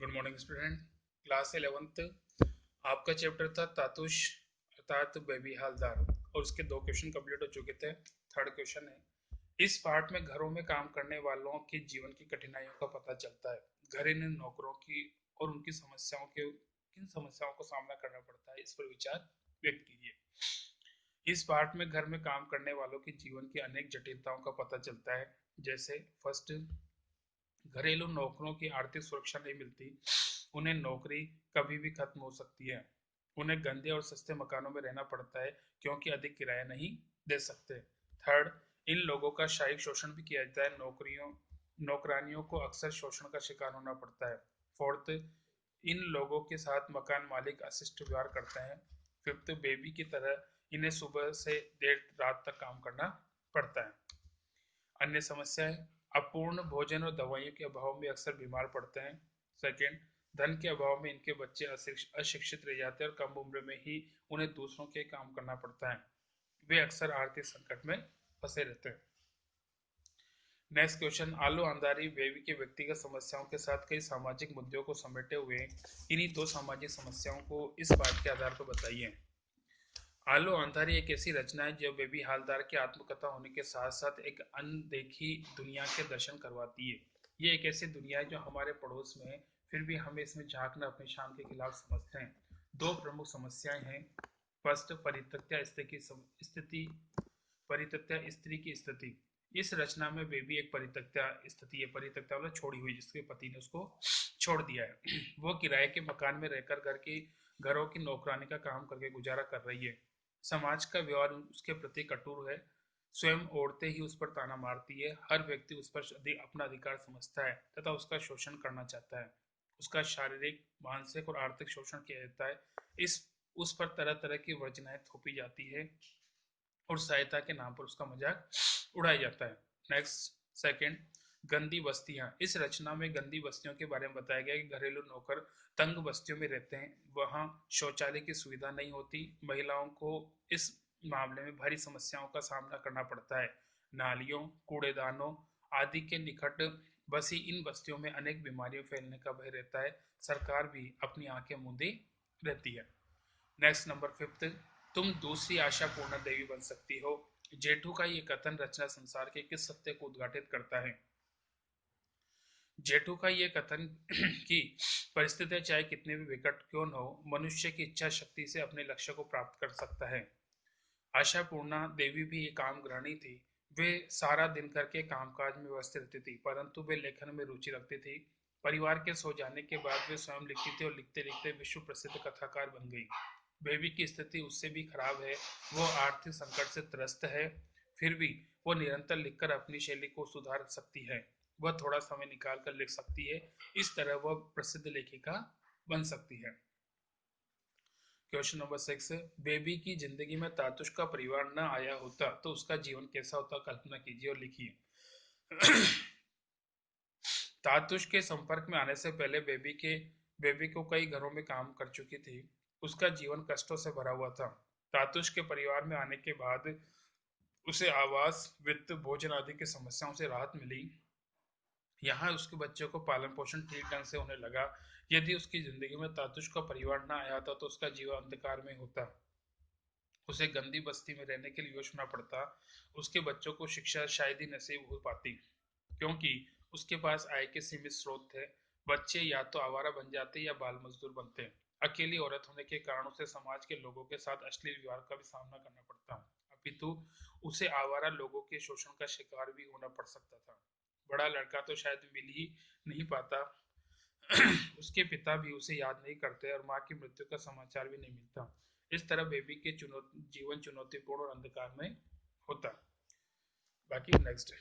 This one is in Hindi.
Good morning student. Class 11th आपका चैप्टर था तातुश अर्थात बेबी हालदार और उसके दो क्वेश्चन कंप्लीट हो चुके थे। थर्ड क्वेश्चन है, इस पार्ट में घरों में काम करने वालों के जीवन की कठिनाइयों का पता चलता है। घरेलू नौकरों की और उनकी समस्याओं के किन समस्याओं को सामना करना पड़ता है, इस पर विचार व्यक्त कीजिए। इस पार्ट में घर में काम करने वालों के जीवन की अनेक जटिलताओं का पता चलता है। जैसे फर्स्ट, घरेलू नौकरों की आर्थिक सुरक्षा नहीं मिलती। उन्हें नौकरी कभी भी खत्म हो सकती है। उन्हें गंदे और सस्ते मकानों में रहना पड़ता है क्योंकि अधिक किराया नहीं दे सकते। थर्ड, इन लोगों का शारीरिक शोषण भी किया जाता है। नौकरानियों को अक्सर शोषण का शिकार होना पड़ता है। फोर्थ, इन लोगों के साथ मकान मालिक अशिष्ट व्यवहार करते हैं। फिफ्थ, बेबी की तरह इन्हें सुबह से देर रात तक काम करना पड़ता है। अन्य समस्याएं, अपूर्ण भोजन और दवाइयों के अभाव में अक्सर बीमार पड़ते हैं। सेकेंड, धन के अभाव में इनके बच्चे अशिक्षित रह जाते हैं और कम उम्र में ही उन्हें दूसरों के काम करना पड़ता है। वे अक्सर आर्थिक संकट में फंसे रहते हैं। नेक्स्ट क्वेश्चन, आलू अंधारी बेबी के व्यक्तिगत समस्याओं के साथ कई सामाजिक मुद्दों को समेटे हुए इन्हीं दो सामाजिक समस्याओं को इस पाठ के आधार पर बताइए। आलू अंधारी एक ऐसी रचना है जो बेबी हालदार की आत्मकथा होने के साथ साथ एक अनदेखी दुनिया के दर्शन करवाती है। ये एक ऐसी दुनिया है जो हमारे पड़ोस में है, फिर भी हमें इसमें झांकना अपनी शान के खिलाफ समझते हैं। दो प्रमुख समस्याएं हैं। फर्स्ट, परित्यक्ता स्थिति परित्यक्ता स्त्री की स्थिति। इस रचना में बेबी एक परित्यक्ता स्थिति है। परित्यक्ता मतलब छोड़ी हुई, जिसके पति ने उसको छोड़ दिया है। वो किराए के मकान में रहकर घरों की नौकरानी का काम करके गुजारा कर रही है। समाज का व्यवहार उसके प्रति कठोर है। स्वयं औरतें ही उस पर ताना मारती है। हर व्यक्ति उस पर अपना अधिकार समझता है तथा उसका शोषण करना चाहता है। उसका शारीरिक, मानसिक और आर्थिक शोषण किया जाता है। इस उस पर तरह तरह की वर्जनाएं थोपी जाती है और सहायता के नाम पर उसका मजाक उड़ाया जाता है। नेक्स्ट, सेकंड, गंदी बस्तियां। इस रचना में गंदी बस्तियों के बारे में बताया गया कि घरेलू नौकर तंग बस्तियों में रहते हैं। वहां शौचालय की सुविधा नहीं होती। महिलाओं को इस मामले में भारी समस्याओं का सामना करना पड़ता है। नालियों, कूड़ेदानों आदि के निकट बसी इन बस्तियों में अनेक बीमारियों फैलने का भय रहता है। सरकार भी अपनी आंखें मूंदी रहती है। नेक्स्ट, नंबर फिफ्थ, तुम दूसरी आशा पूर्ण देवी बन सकती हो। जेठू का ये कथन रचना संसार के किस सत्य को उद्घाटित करता है? जेठू का ये कथन कि परिस्थितियां चाहे कितनी भी विकट क्यों न हो, मनुष्य की इच्छा शक्ति से अपने लक्ष्य को प्राप्त कर सकता है। आशापूर्णा देवी भी एक काम गृहिणी थी। वे सारा दिन करके कामकाज में व्यस्त रहती थी, परंतु वे लेखन में रुचि रखती थी। परिवार के सो जाने के बाद वे स्वयं लिखती थी और लिखते लिखते विश्व प्रसिद्ध कथाकार बन गई। बेबी की स्थिति उससे भी खराब है। वो आर्थिक संकट से त्रस्त है, फिर भी वो निरंतर लिखकर अपनी शैली को सुधार सकती है। वह थोड़ा समय निकाल कर लिख सकती है। इस तरह वह प्रसिद्ध लेखिका बन सकती है। क्वेश्चन नंबर 6 है, बेबी की जिंदगी में तातुश का परिवार न आया होता तो उसका जीवन कैसा होता, कल्पना कीजिए और लिखिए। तातुश के संपर्क में आने से पहले बेबी को कई घरों में काम कर चुकी थी। उसका जीवन कष्टों से भरा हुआ था। तातुश के परिवार में आने के बाद उसे आवास, वित्त, भोजन आदि की समस्याओं से राहत मिली। यहाँ उसके बच्चों को पालन पोषण ठीक ढंग से होने लगा। यदि उसकी जिंदगी में तातुश का परिवार न आया था तो उसका जीवन अंधकार में होता। उसे गंदी बस्ती में रहने के लिए योजना पड़ता। उसके बच्चों को शिक्षा शायद ही नसीब हो पाती, क्योंकि उसके पास आय के सीमित स्रोत थे। बच्चे या तो आवारा बन जाते या बाल मजदूर बनते। अकेली औरत होने के कारण उसे समाज के लोगों के साथ अश्लील व्यवहार का भी सामना करना पड़ता, अपितु उसे आवारा लोगों के शोषण का शिकार भी होना पड़ सकता था। बड़ा लड़का तो शायद मिल ही नहीं पाता। उसके पिता भी उसे याद नहीं करते और माँ की मृत्यु का समाचार भी नहीं मिलता। इस तरह बेबी के जीवन चुनौतीपूर्ण और अंधकार में होता। बाकी नेक्स्ट है।